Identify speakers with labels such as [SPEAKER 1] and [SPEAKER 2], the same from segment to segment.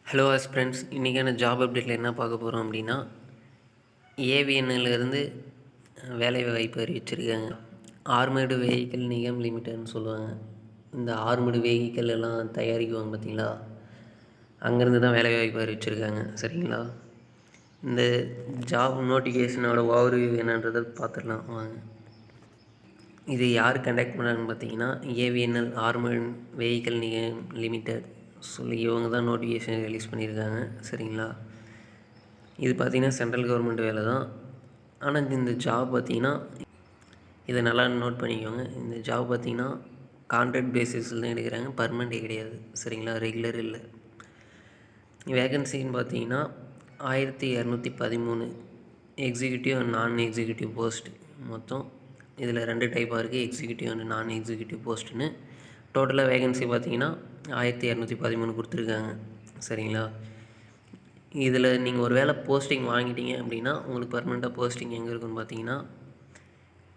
[SPEAKER 1] Hello friends, இன்றைக்கான job அப்டேட்டில் என்ன பார்க்க போகிறோம் அப்படின்னா, ஏவிஎன்னிலிருந்து வேலை வாய்ப்பு அறிவிச்சிருக்காங்க. ஆர்மடு வெஹிக்கிள் நிகம் லிமிட்டட்னு சொல்லுவாங்க. இந்த ஆர்மடு வெஹிக்கிள் எல்லாம் தயாரிக்குவாங்க பார்த்தீங்களா, அங்கேருந்து தான் வேலை வாய்ப்பு அறிவிச்சிருக்காங்க. சரிங்களா? இந்த ஜாப் நோட்டிஃபிகேஷனோட ஓவர்வியூ என்னன்றதை பார்த்துடலாம் வாங்க. இது யார் கண்டக்ட் பண்ணுறாங்கன்னு பார்த்தீங்கன்னா, AVNL armed vehicle Nigam limited சொல்லி இவங்க தான் நோட்டிஃபிகேஷன் ரிலீஸ் பண்ணியிருக்காங்க. சரிங்களா? இது பார்த்திங்கன்னா சென்ட்ரல் கவர்மெண்ட் வேலை தான். ஆனால் இந்த ஜாப் பார்த்திங்கன்னா, இதை நல்லா நோட் பண்ணிக்கோங்க. இந்த ஜாப் பார்த்திங்கன்னா கான்ட்ராக்ட் பேசிஸில் தான் எடுக்கிறாங்க, பர்மனெண்ட்டே கிடையாது. சரிங்களா? ரெகுலர் இல்லை. வேகன்சின்னு பார்த்தீங்கன்னா 1213 எக்ஸிக்யூட்டிவ் அண்ட் நான் எக்ஸிக்யூட்டிவ் போஸ்ட். மொத்தம் இதில் 2 டைப்பாக இருக்குது, எக்ஸிக்யூட்டிவ் அண்ட் நான் எக்ஸிக்யூட்டிவ் போஸ்ட்டுன்னு. டோட்டலாக வேகன்சி பார்த்திங்கன்னா 1213 கொடுத்துருக்காங்க. சரிங்களா? இதில் நீங்கள் ஒரு வேளை போஸ்டிங் வாங்கிட்டீங்க அப்படின்னா உங்களுக்கு பர்மனெண்ட்டாக போஸ்டிங் எங்கே இருக்குன்னு பார்த்தீங்கன்னா,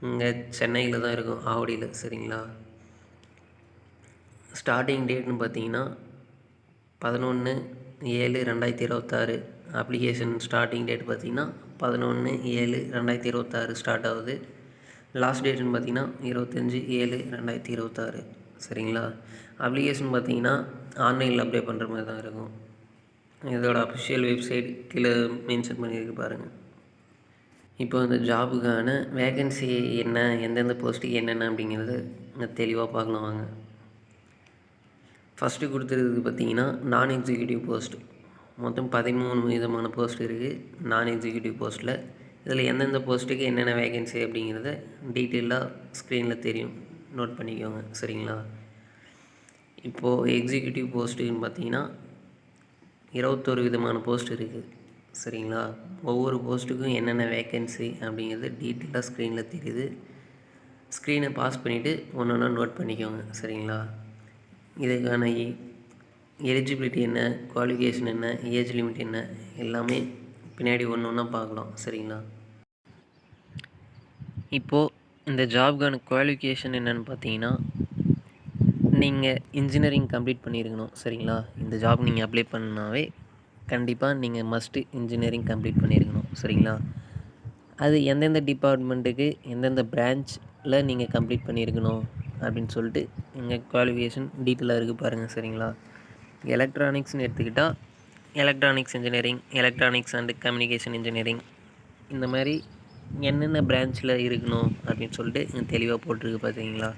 [SPEAKER 1] இங்கே சென்னையில் தான் இருக்கும், ஆவடியில். சரிங்களா? ஸ்டார்டிங் டேட்னு பார்த்தீங்கன்னா 11/7/2026. அப்ளிகேஷன் ஸ்டார்டிங் டேட் பார்த்திங்கன்னா 11/7/2026 ஸ்டார்ட் ஆகுது. லாஸ்ட் டேட்னு பார்த்தீங்கன்னா 25/7/2026. சரிங்களா? அப்ளிகேஷன் பார்த்தீங்கன்னா ஆன்லைனில் அப்ளை பண்ணுற மாதிரி தான் இருக்கும். இதோட அஃபிஷியல் வெப்சைட் கீழே மென்ஷன் பண்ணியிருக்கு பாருங்கள். இப்போ இந்த ஜாபுக்கான வேகன்சி என்ன, எந்தெந்த போஸ்ட்டுக்கு என்னென்ன அப்படிங்கிறது தெளிவாக பார்க்கலாம் வாங்க. ஃபஸ்ட்டு கொடுத்துருக்கு பார்த்தீங்கன்னா நான் எக்ஸிக்யூட்டிவ் போஸ்ட்டு. மொத்தம் 13 விதமான போஸ்ட் இருக்குது நான் எக்ஸிக்யூட்டிவ் போஸ்ட்டில். இதில் எந்தெந்த போஸ்ட்டுக்கு என்னென்ன வேகன்சி அப்படிங்கிறத டீட்டெயிலாக ஸ்க்ரீனில் தெரியும், நோட் பண்ணிக்கோங்க. சரிங்களா? இப்போது எக்ஸிக்யூட்டிவ் போஸ்ட்டுன்னு பார்த்தீங்கன்னா 21 விதமான போஸ்ட் இருக்குது. சரிங்களா? ஒவ்வொரு போஸ்ட்டுக்கும் என்னென்ன வேக்கன்சி அப்படிங்கிறது டீட்டெயிலாக ஸ்க்ரீனில் தெரியுது. ஸ்க்ரீனை பாஸ் பண்ணிவிட்டு ஒன்று ஒன்றா நோட் பண்ணிக்கோங்க. சரிங்களா? இதுக்கான எலிஜிபிலிட்டி என்ன, குவாலிஃபிகேஷன் என்ன, ஏஜ் லிமிட் என்ன, எல்லாமே பின்னாடி ஒன்று ஒன்றா பார்க்கலாம். சரிங்களா? இப்போது இந்த ஜாப்க்கான குவாலிஃபிகேஷன் என்னென்னு பார்த்தீங்கன்னா, நீங்கள் இன்ஜினியரிங் கம்ப்ளீட் பண்ணியிருக்கணும். சரிங்களா? இந்த ஜாப் நீங்கள் அப்ளை பண்ணாவே கண்டிப்பாக நீங்கள் மஸ்ட்டு இன்ஜினியரிங் கம்ப்ளீட் பண்ணியிருக்கணும். சரிங்களா? அது எந்தெந்த டிபார்ட்மெண்ட்டுக்கு எந்தெந்த பிரான்ச்சில் நீங்கள் கம்ப்ளீட் பண்ணியிருக்கணும் அப்படின்னு சொல்லிட்டு இங்கே குவாலிஃபிகேஷன் டீட்டெயிலாக இருக்குது பாருங்கள். சரிங்களா? எலக்ட்ரானிக்ஸ்னு எடுத்துக்கிட்டால் electronics engineering, electronics and communication engineering, இந்த மாதிரி என்னென்ன பிரான்ச்சில் இருக்கணும் அப்படின்னு சொல்லிட்டு இங்கே தெளிவாக போட்டிருக்கு பார்த்தீங்களா?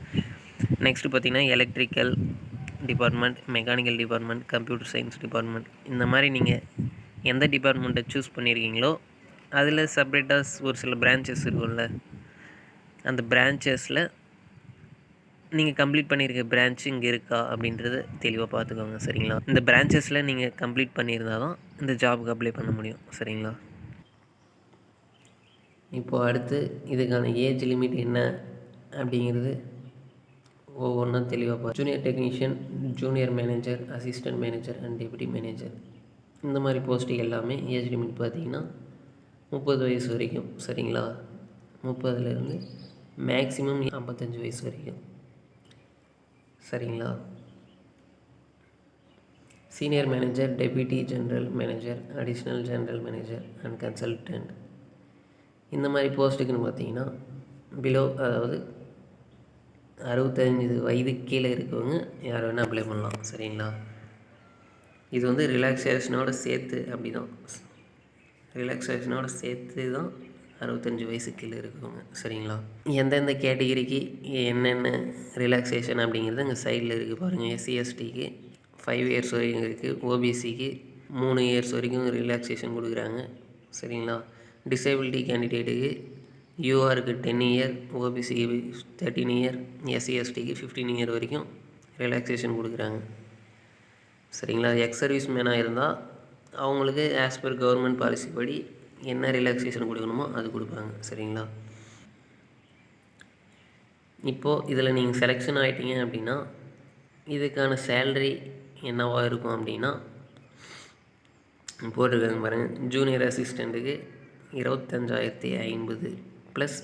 [SPEAKER 1] நெக்ஸ்ட்டு பார்த்திங்கன்னா electrical department, mechanical department, computer science department, இந்த மாதிரி நீங்கள் எந்த டிபார்ட்மெண்ட்டை சூஸ் பண்ணியிருக்கீங்களோ அதில் செப்ரேட்டாக ஒரு சில பிரான்ச்சஸ் இருக்கும்ல, அந்த பிரான்ச்சஸில் நீங்கள் கம்ப்ளீட் பண்ணியிருக்க பிரான்ச் இங்கே இருக்கா அப்படின்றத தெளிவாக பார்த்துக்கோங்க. சரிங்களா? இந்த பிரான்ச்சஸில் நீங்கள் கம்ப்ளீட் பண்ணியிருந்தால் தான் இந்த ஜாபுக்கு அப்ளை பண்ண முடியும். சரிங்களா? இப்போது அடுத்து இதுக்கான ஏஜ் லிமிட் என்ன அப்படிங்கிறது ஒவ்வொன்றா தெளிவாக junior technician, junior manager, assistant manager and deputy manager, இந்த மாதிரி போஸ்ட்டுக்கு எல்லாமே ஏஜ் லிமிட் பார்த்திங்கன்னா 30 வயசு வரைக்கும். சரிங்களா? 30லேருந்து மேக்ஸிமம் 55 வயசு வரைக்கும். சரிங்களா? Senior manager, deputy general manager, additional general manager and consultant, இந்த மாதிரி போஸ்ட்டுக்குன்னு பார்த்தீங்கன்னா பிலோ, அதாவது 65 வயதுக்கு கீழே இருக்கவங்க யார் வேணால் அப்ளை பண்ணலாம். சரிங்களா? இது வந்து ரிலாக்ஸேஷனோடு சேர்த்து அப்படி தான், ரிலாக்ஸேஷனோடு சேர்த்து தான் 65 வயசுக்கு கீழே இருக்கவங்க. சரிங்களா? எந்தெந்த கேட்டகிரிக்கு என்னென்ன ரிலாக்ஸேஷன் அப்படிங்கிறது இங்கே சைடில் இருக்குது பாருங்கள். எஸ்சி எஸ்டிக்கு 5 இயர்ஸ் வரைக்கும் இருக்குது, ஓபிசிக்கு 3 இயர்ஸ் வரைக்கும் ரிலாக்ஸேஷன் கொடுக்குறாங்க. சரிங்களா? டிசேபிலிட்டி கேண்டிடேட்டுக்கு யூஆருக்கு 10 இயர், ஓபிசிக்கு 13 இயர், எஸ்சி எஸ்டிக்கு 15 இயர் வரைக்கும் ரிலாக்ஸேஷன் கொடுக்குறாங்க. சரிங்களா? எக்ஸ் சர்வீஸ் மேனாக இருந்தால் அவங்களுக்கு ஆஸ் பர் கவர்மெண்ட் பாலிசி படி என்ன ரிலாக்ஸேஷன் கொடுக்கணுமோ அது கொடுப்பாங்க. சரிங்களா? இப்போது இதில் நீங்கள் செலெக்ஷன் ஆகிட்டீங்க அப்படின்னா இதுக்கான சேல்ரி என்னவாக இருக்கும் அப்படின்னா போட்டிருக்காங்க பாருங்கள். ஜூனியர் அசிஸ்டண்ட்டுக்கு 25,050 ப்ளஸ்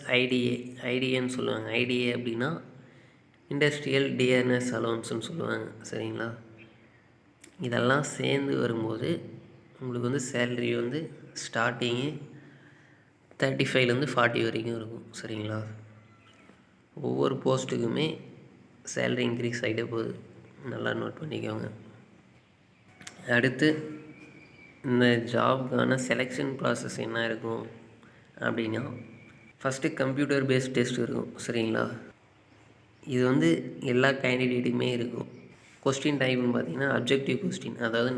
[SPEAKER 1] ஐடிஏன்னு சொல்லுவாங்க. ஐடிஏ அப்படின்னா இண்டஸ்ட்ரியல் டிஎன்எஸ் அலோன்ஸ்னு சொல்லுவாங்க. சரிங்களா? இதெல்லாம் சேர்ந்து வரும்போது உங்களுக்கு வந்து சேலரி வந்து ஸ்டார்டிங்கு 35லேருந்து 40 வரைக்கும் இருக்கும். சரிங்களா? ஒவ்வொரு போஸ்ட்டுக்குமே சேலரி இன்க்ரீஸ் ஆகிட்டே போகுது. நல்லா நோட் பண்ணிக்கோங்க. அடுத்து இந்த ஜாப்க்கான செலெக்ஷன் ப்ராசஸ் என்ன இருக்கும் அப்படின்னா, ஃபஸ்ட்டு கம்ப்யூட்டர் பேஸ்ட் டெஸ்ட் இருக்கும். சரிங்களா? இது வந்து எல்லா கேண்டிடேட்டுக்குமே இருக்கும். கொஸ்டின் டைப்னு பார்த்தீங்கன்னா அப்ஜெக்டிவ் கொஸ்டின், அதாவது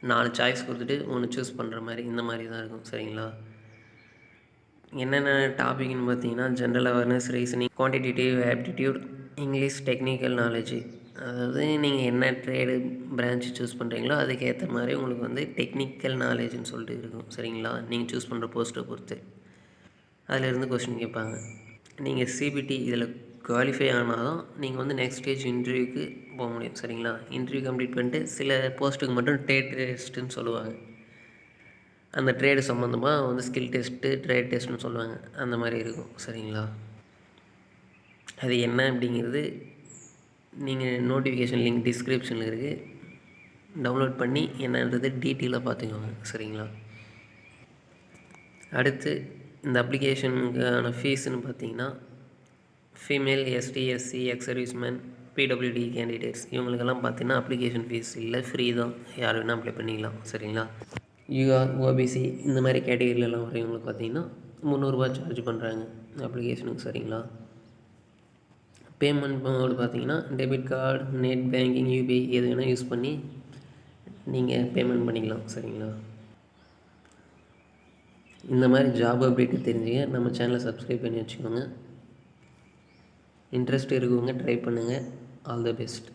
[SPEAKER 1] 4 சாய்ஸ் கொடுத்துட்டு 1 சூஸ் பண்ணுற மாதிரி, இந்த மாதிரி தான் இருக்கும். சரிங்களா? என்னென்ன டாபிக்னு பார்த்தீங்கன்னா general awareness, reasoning, quantitative aptitude, English, technical knowledge. அதாவது நீங்கள் என்ன ட்ரேடு பிரான்ச் சூஸ் பண்ணுறீங்களோ அதுக்கேற்ற மாதிரி உங்களுக்கு வந்து டெக்னிக்கல் நாலேஜுன்னு சொல்லிட்டு இருக்கும். சரிங்களா? நீங்கள் சூஸ் பண்ணுற போஸ்ட்டை பொறுத்து அதிலேருந்து கொஸ்டின் கேட்பாங்க. நீங்கள் சிபிடி இதில் குவாலிஃபை ஆனால் தான் நீங்கள் வந்து நெக்ஸ்ட் ஸ்டேஜ் இன்டர்வியூக்கு போக முடியும். சரிங்களா? இன்டர்வியூ கம்ப்ளீட் பண்ணிட்டு சில போஸ்ட்டுக்கு மட்டும் ட்ரேட் டெஸ்ட்டுன்னு சொல்லுவாங்க. அந்த ட்ரேடு சம்மந்தமாக வந்து ஸ்கில் டெஸ்ட்டு, ட்ரேட் டெஸ்ட்டுன்னு சொல்லுவாங்க. அந்த மாதிரி இருக்கும். சரிங்களா? அது என்ன அப்படிங்கிறது நீங்கள் நோட்டிஃபிகேஷன் லிங்க் டிஸ்கிரிப்ஷனில் இருக்குது, டவுன்லோட் பண்ணி என்னன்றது டீட்டெயிலாக பார்த்துக்கோங்க. சரிங்களா? அடுத்து இந்த அப்ளிகேஷனுக்கான ஃபீஸ்ன்னு பார்த்தீங்கன்னா, female, ST, SC, ex serviceman, PWD candidates இவங்களுக்கெல்லாம் பார்த்தீங்கன்னா அப்ளிகேஷன் ஃபீஸ் இல்லை, ஃப்ரீ தான். யார் வேணால் அப்ளை பண்ணிக்கலாம். சரிங்களா? யூஆர், ஓபிசி இந்த மாதிரி கேட்டகரியிலலாம் வரவங்களுக்கு பார்த்தீங்கன்னா 300 சார்ஜ் பண்ணுறாங்க அப்ளிகேஷனுக்கு. சரிங்களா? பேமெண்ட் மோடு பார்த்தீங்கன்னா debit card, net banking, UPI எது வேணால் யூஸ் பண்ணி நீங்கள் பேமெண்ட் பண்ணிக்கலாம். சரிங்களா? இந்த மாதிரி ஜாப் அப்டேட்டு தெரிஞ்சுங்க நம்ம சேனலை சப்ஸ்கிரைப் பண்ணி வச்சுக்கோங்க. இன்ட்ரெஸ்ட் இருக்கவங்க ட்ரை பண்ணுங்கள். All the best.